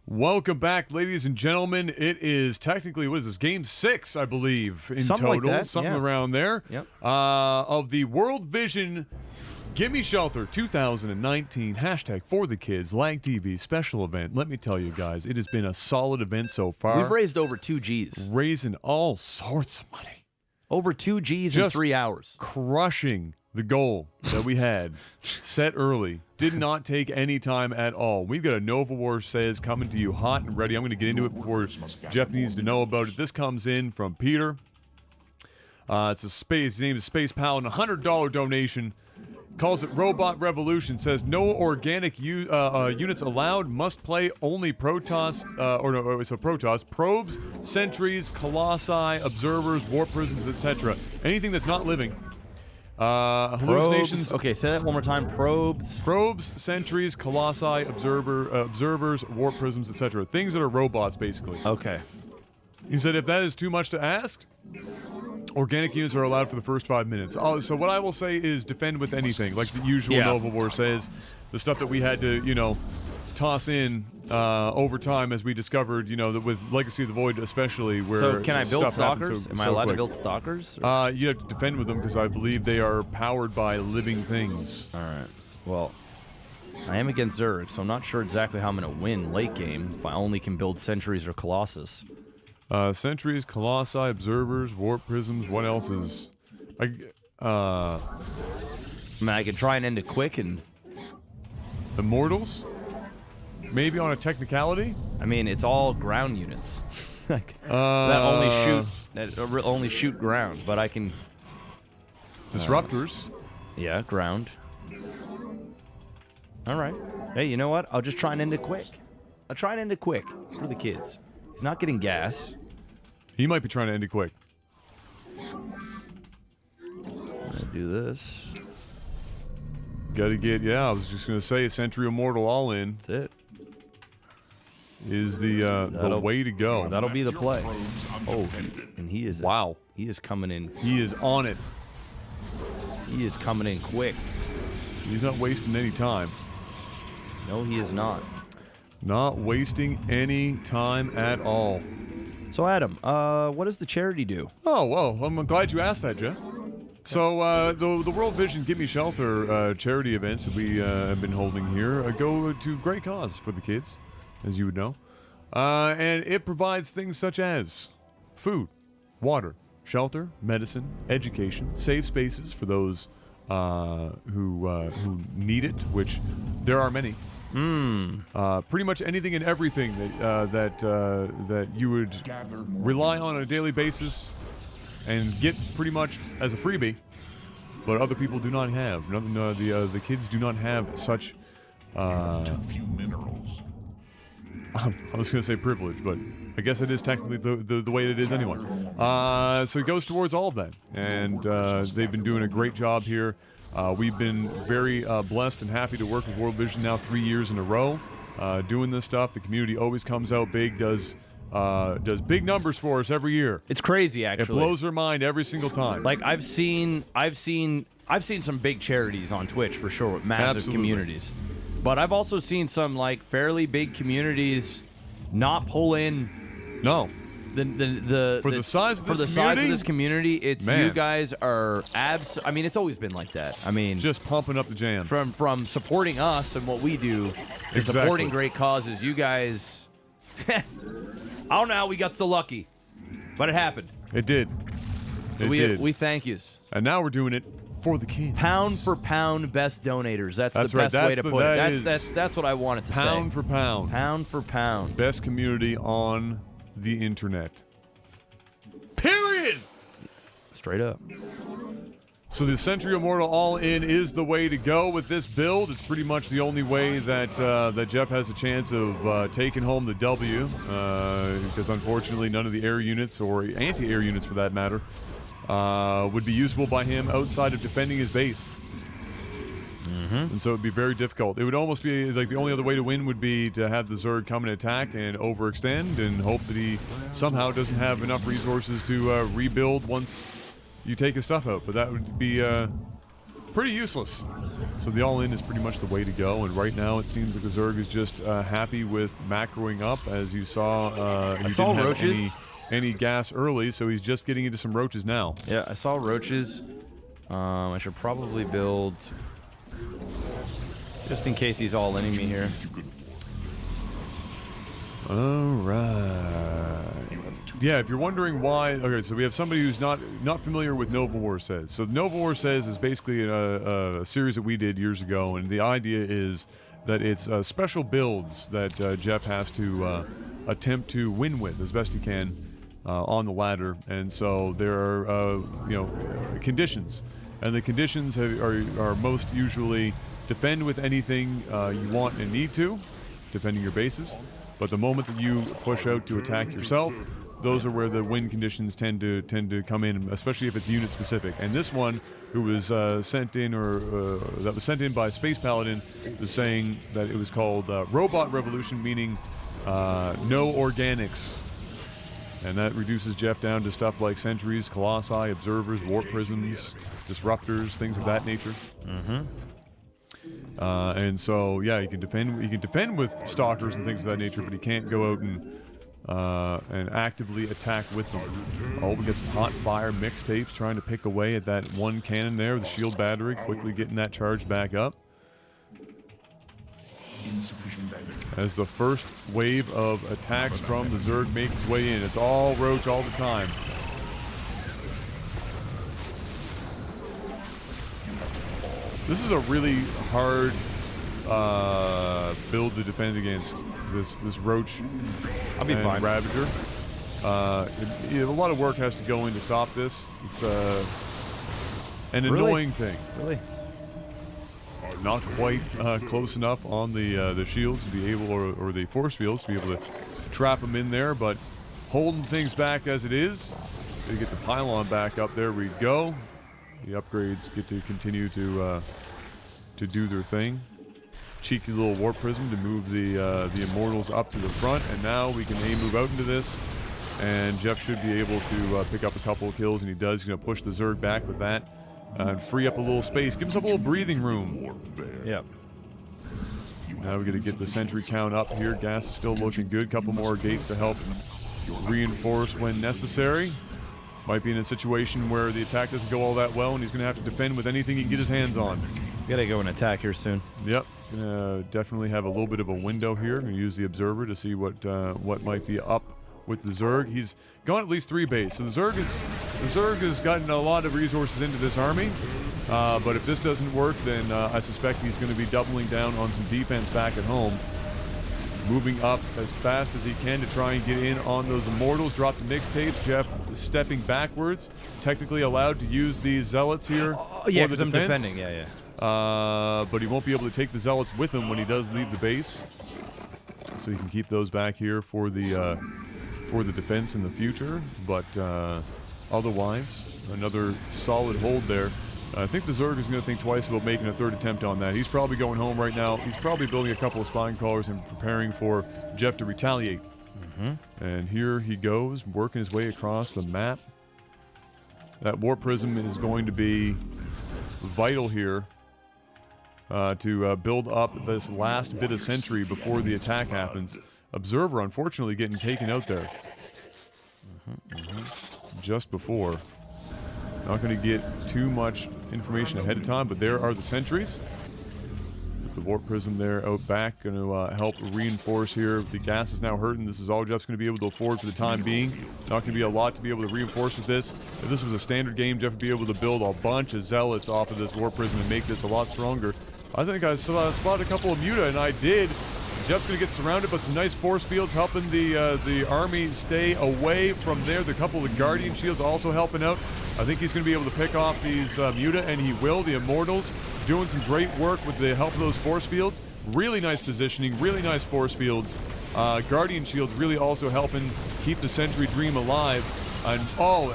Welcome back, ladies and gentlemen. It is technically, what is this, Game 6, I believe, in Something total. like that, Something yeah. around there. Yep. Of the World Vision Gimme Shelter 2019 hashtag for the kids Lag TV special event. Let me tell you guys, it has been a solid event so far. We've raised over 2 G's. Raising all sorts of money. Over 2 G's in Just 3 hours. Crushing the goal that we had set early. Did not take any time at all. We've got a Nova War Says coming to you hot and ready. I'm going to get into it before Jeff needs to know about it. This comes in from Peter. It's a space. His name is Space Pal, and a $100 donation. Calls it Robot Revolution. Says no organic units allowed. Must play only Protoss, Protoss, probes, sentries, colossi, observers, warp prisms, etc. Anything that's not living. Hallucinations. Probes. Okay, say that one more time. Probes. Probes, sentries, colossi, observers, warp prisms, etc. Things that are robots, basically. Okay. He said if that is too much to ask, organic units are allowed for the first 5 minutes. So what I will say is defend with anything, like the usual Nova War says. The stuff that we had to, toss in over time as we discovered, that with Legacy of the Void especially, where So can I build stuff happens stalkers? Am I allowed to build stalkers? You have to defend with them because I believe they are powered by living things. All right. Well, I am against Zerg, so I'm not sure exactly how I'm going to win late game if I only can build sentries or colossus. Sentries, colossi, observers, warp prisms. What else is? I mean, I could try and end it quick and. Immortals? Maybe on a technicality? I mean, it's all ground units. that only shoot ground, but I can. Disruptors. Yeah, ground. All right. Hey, you know what? I'll just try and end it quick. I'll try and end it quick for the kids. He's not getting gas. He might be trying to end it quick. I'm gonna do this. Gotta get, I was just gonna say, a Sentry Immortal all in That's it. is the way to go. That'll be the play. Oh, and he is. Wow. He is coming in. He is on it. He is coming in quick. He's not wasting any time. No, he is not. Not wasting any time at all. So, Adam, what does the charity do? Oh, well, I'm glad you asked that, Jeff. So, the World Vision Gimme Shelter charity events that we have been holding here go to great cause for the kids, as you would know. And it provides things such as food, water, shelter, medicine, education, safe spaces for those who need it, which there are many. Pretty much anything and everything that you would rely on a daily basis and get pretty much as a freebie, but other people do not have. The kids do not have such. I was going to say privilege, but I guess it is technically the way it is anyway. So it goes towards all of that, and they've been doing a great job here. We've been very blessed and happy to work with World Vision now 3 years in a row, doing this stuff. The community always comes out big, does big numbers for us every year. It's crazy, actually. It blows their mind every single time. Like I've seen some big charities on Twitch for sure, with massive communities. But I've also seen some like fairly big communities not pull in. No. For the size of this community, it's Man. you guys are I mean, it's always been like that. I mean, Just pumping up the jam. from supporting us and what we do to Exactly. supporting great causes, you guys. I don't know how we got so lucky, but it happened. It did. So It did. we thank yous. And now we're doing it for the kids. Pound for pound, best donators. That's That's the right. best way That's to the- put that it. is That's what I wanted to say. Pound for pound. Pound for pound. Best community on the internet. Period! Straight up. So the Sentry Immortal all-in is the way to go with this build. It's pretty much the only way that Jeff has a chance of taking home the W, because unfortunately none of the air units, or anti-air units for that matter, would be usable by him outside of defending his base. And so it would be very difficult. It would almost be like the only other way to win would be to have the Zerg come and attack and overextend and hope that he somehow doesn't have enough resources to rebuild once you take his stuff out. But that would be pretty useless. So the all-in is pretty much the way to go, and right now it seems like the Zerg is just happy with macroing up, as you saw. I saw didn't have roaches. any gas early, so he's just getting into some roaches now. Yeah, I saw roaches. I should probably build, just in case he's all inning me here. All right. Yeah, if you're wondering why, okay, so we have somebody who's not familiar with Nova War Says. So Nova War Says is basically a series that we did years ago, and the idea is that it's special builds that Jeff has to attempt to win with as best he can on the ladder, and so there are conditions, and the conditions are most usually defend with anything you want and need to, defending your bases. But the moment that you push out to attack yourself, those are where the win conditions tend to come in, especially if it's unit specific. And this one, who was sent in, that was sent in by Space Paladin, was saying that it was called Robot Revolution, meaning no organics. And that reduces Jeff down to stuff like sentries, colossi, observers, warp prisms, disruptors, things of that nature. And so, yeah, he can defend with stalkers and things of that nature, but he can't go out and actively attack with them. Oh, we get some hot fire mixtapes trying to pick away at that one cannon there with the shield battery, quickly getting that charged back up. As the first wave of attacks from the Zerg makes its way in. It's all roach all the time. This is a really hard build to defend against, this roach I'll be fine. Ravager. A lot of work has to go in to stop this. It's an annoying thing. Really? Not quite close enough on the shields to be able, or the force fields to be able to trap them in there, but holding things back as it is. They get the pylon back up. There we go. The upgrades get to continue to do their thing. Cheeky little warp prism to move the immortals up to the front, and now we can move out into this, and Jeff should be able to pick up a couple of kills, and he does. He's going to push the Zerg back with that and free up a little space. Give himself a little breathing room. Yep. Now we're going to get the sentry count up here. Gas is still looking good. Couple more gates to help reinforce when necessary. Might be in a situation where the attack doesn't go all that well, and he's going to have to defend with anything he can get his hands on. Gotta go and attack here soon. Yep. Gonna definitely have a little bit of a window here. Gonna use the observer to see what might be up with the Zerg. He's gone at least 3 base. So the Zerg has gotten a lot of resources into this army. But if this doesn't work, then I suspect he's going to be doubling down on some defense back at home. Moving up as fast as he can to try and get in on those immortals. Drop the mixtapes. Jeff stepping backwards. Technically allowed to use these zealots here. Yeah, because I'm defending. Yeah. But he won't be able to take the zealots with him when he does leave the base. So he can keep those back here for the defense in the future. But otherwise, another solid hold there. I think the Zerg is going to think twice about making a third attempt on that. He's probably going home right now. He's probably building a couple of spine crawlers and preparing for Jeff to retaliate. And here he goes, working his way across the map. That warp prism is going to be vital here to build up this last bit of sentry before the attack happens. Observer, unfortunately, getting taken out there. Just before. Not going to get too much information ahead of time, but there are the sentries. With the warp prism there out back, going to help reinforce here. The gas is now hurting. This is all Jeff's going to be able to afford for the time being. Not going to be a lot to be able to reinforce with this. If this was a standard game, Jeff would be able to build a bunch of zealots off of this warp prism and make this a lot stronger. I think I spotted a couple of Muta, and I did. Jeff's going to get surrounded by some nice force fields, helping the army stay away from there. The couple of Guardian shields also helping out. I think he's going to be able to pick off these Muta, and he will. The Immortals doing some great work with the help of those force fields. Really nice positioning, really nice force fields. Guardian shields really also helping keep the Sentry Dream alive. And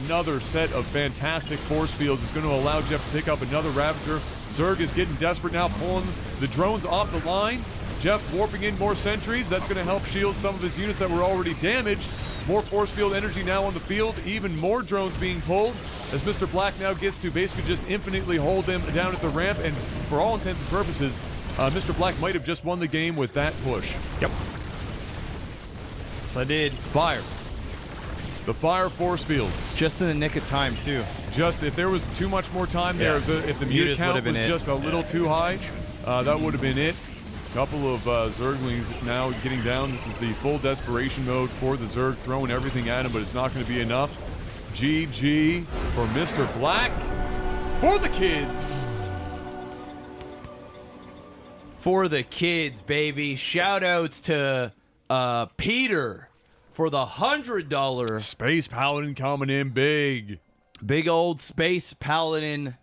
another set of fantastic force fields is going to allow Jeff to pick up another Ravager. Zerg is getting desperate now, pulling the drones off the line. Jeff warping in more sentries. That's going to help shield some of his units that were already damaged. More force field energy now on the field. Even more drones being pulled as Mr. Black now gets to basically just infinitely hold them down at the ramp. And for all intents and purposes, Mr. Black might have just won the game with that push. Yep. So I did. Fire. The fire force fields. Just in the nick of time, too. Just if there was too much more time there, if the Mutas mute count would've was been it. just a little too high, that would have been it. Couple of Zerglings now getting down. This is the full desperation mode for the Zerg, throwing everything at him, but it's not going to be enough. GG for Mr. Black. For the kids. For the kids, baby. Shout outs to Peter for the $100. Space Paladin coming in big. Big old Space Paladin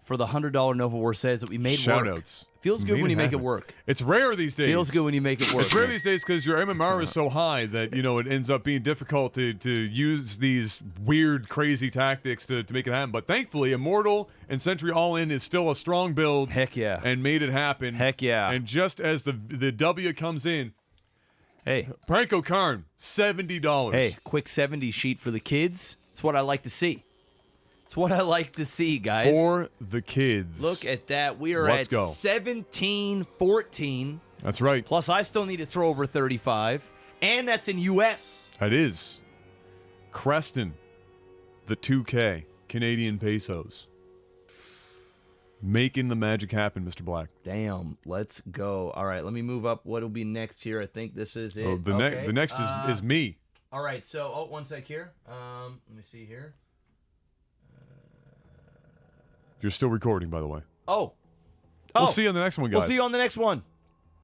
for the $100 Nova War says that we made Shout work. outs. Feels good when you make it happen. work. It's rare these days. Feels good when you make it work. It's rare these days because your MMR is so high that, you know, it ends up being difficult to use these weird, crazy tactics to make it happen. But thankfully, Immortal and Sentry All-In is still a strong build. Heck yeah. And made it happen. Heck yeah. And just as the W comes in, Hey. Pranko Karn, $70. Hey, quick 70 sheet for the kids. It's what I like to see. It's what I like to see, guys. For the kids. Look at that. We are Let's at go. 17-14. That's right. Plus, I still need to throw over 35. And that's in U.S. That is Creston, the 2K, Canadian pesos. Making the magic happen, Mr. Black. Damn. Let's go. All right, let me move up. What will be next here? I think this is it. Oh, the next is me. All right, so, one sec here. Let me see here. You're still recording, by the way. Oh. We'll see you on the next one, guys. We'll see you on the next one.